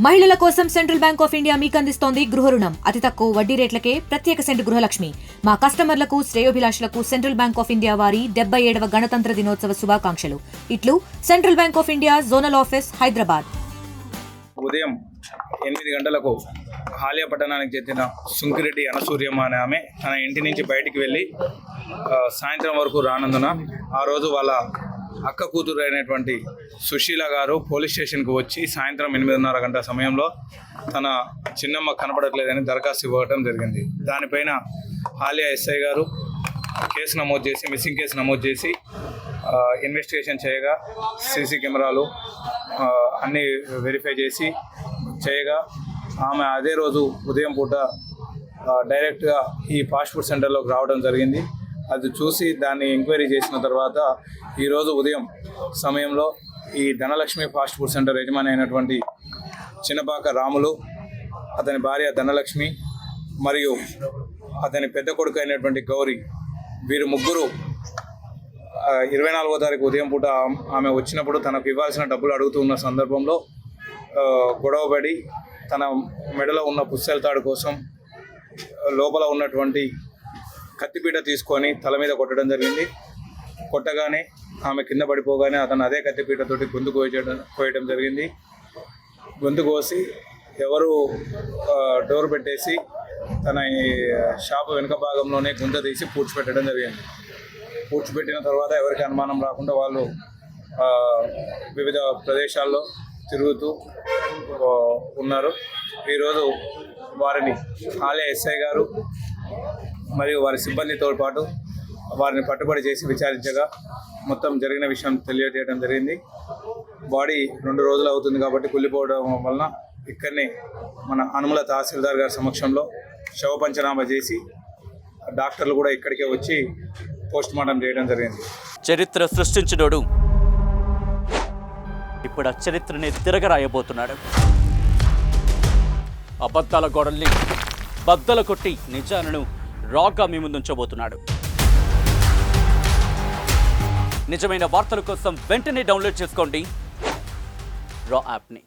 మహిళల కోసం central bank of India మీకు అందిస్తోంది గృహ రుణం. అతి తక్కువ వడ్డీ రేట్లకే ప్రత్యేక సెంటు గృహలక్ష్మి. మా కస్టమర్లకు, శ్రేయోభిలాషులకు సెంట్రల్ బ్యాంక్ ఆఫ్ ఇండియా వారి 77వ గణతంత్ర దినోత్సవ శుభాకాంక్షలు. ఇట్లు central bank of India zonal office, Hyderabad. ఉదయం 8 గంటలకు హాలియా పట్టణానికి చెందిన సుంకిరెడ్డి అనసూర్యమ్మ అనే ఆమె తన ఇంటి నుంచి బయటికి వెళ్ళి సాయంత్రం వరకు రానందున ఆ రోజు వాళ్ళ అక్క కూతురు అయినటువంటి సుశీల గారు పోలీస్ స్టేషన్కి వచ్చి సాయంత్రం 8:30 గంటల సమయంలో తన చిన్నమ్మ కనపడట్లేదని దరఖాస్తు ఇవ్వడం జరిగింది. దానిపైన హాలియా ఎస్ఐ గారు కేసు నమోదు చేసి, మిస్సింగ్ కేసు నమోదు చేసి ఇన్వెస్టిగేషన్ చేయగా సీసీ కెమెరాలు అన్నీ వెరిఫై చేసి చేయగా ఆమె అదే రోజు ఉదయం పూట డైరెక్ట్గా ఈ ఫాస్ట్ ఫుడ్ సెంటర్లోకి రావడం జరిగింది. అది చూసి దాన్ని ఎంక్వైరీ చేసిన తర్వాత ఈరోజు ఉదయం సమయంలో ఈ ధనలక్ష్మి ఫాస్ట్ ఫుడ్ సెంటర్ యజమాని అయినటువంటి చిన్నపాక రాములు, అతని భార్య ధనలక్ష్మి మరియు అతని పెద్ద కొడుకు అయినటువంటి గౌరీ, వీరు ముగ్గురు 24వ తారీఖు ఉదయం పూట ఆమె వచ్చినప్పుడు తనకు ఇవ్వాల్సిన డబ్బులు అడుగుతున్న సందర్భంలో గొడవపడి తన మెడలో ఉన్న పుస్తెల తాడు కోసం లోపల ఉన్నటువంటి కత్తిపీట తీసుకొని తల మీద కొట్టడం జరిగింది. కొట్టగానే ఆమె కింద పడిపోగానే అతను అదే కత్తిపీటతోటి గొంతు కోయడం జరిగింది. గొంతు కోసి ఎవరు డోర్ పెట్టేసి తన షాపు వెనుక భాగంలోనే గుంత తీసి పూడ్చిపెట్టడం జరిగింది. పూడ్చిపెట్టిన తర్వాత ఎవరికి అనుమానం రాకుండా వాళ్ళు వివిధ ప్రదేశాల్లో తిరుగుతూ ఉన్నారు. ఈరోజు వారిని హాలియా ఎస్ఐ గారు మరియు వారి సిబ్బందితో పాటు వారిని పట్టుబడి చేసి విచారించగా మొత్తం జరిగిన విషయం తెలియజేయడం జరిగింది. బాడీ 2 రోజులు అవుతుంది కాబట్టి కుళ్ళిపోవడం వలన ఇక్కడనే మన అనుముల తహసీల్దార్ గారి సమక్షంలో శవ పంచనామా చేసి డాక్టర్లు కూడా ఇక్కడికే వచ్చి పోస్ట్మార్టం చేయడం జరిగింది. చరిత్ర సృష్టించినోడు ఇప్పుడు ఆ చరిత్రని తిరగరాయబోతున్నాడు. అబద్ధాల గోడల్ని బద్దలు కొట్టి నిజాలను రాగా మీ ముందుంచబోతున్నాడు. నిజమైన వార్తల కోసం వెంటనే డౌన్లోడ్ చేసుకోండి రా యాప్ని.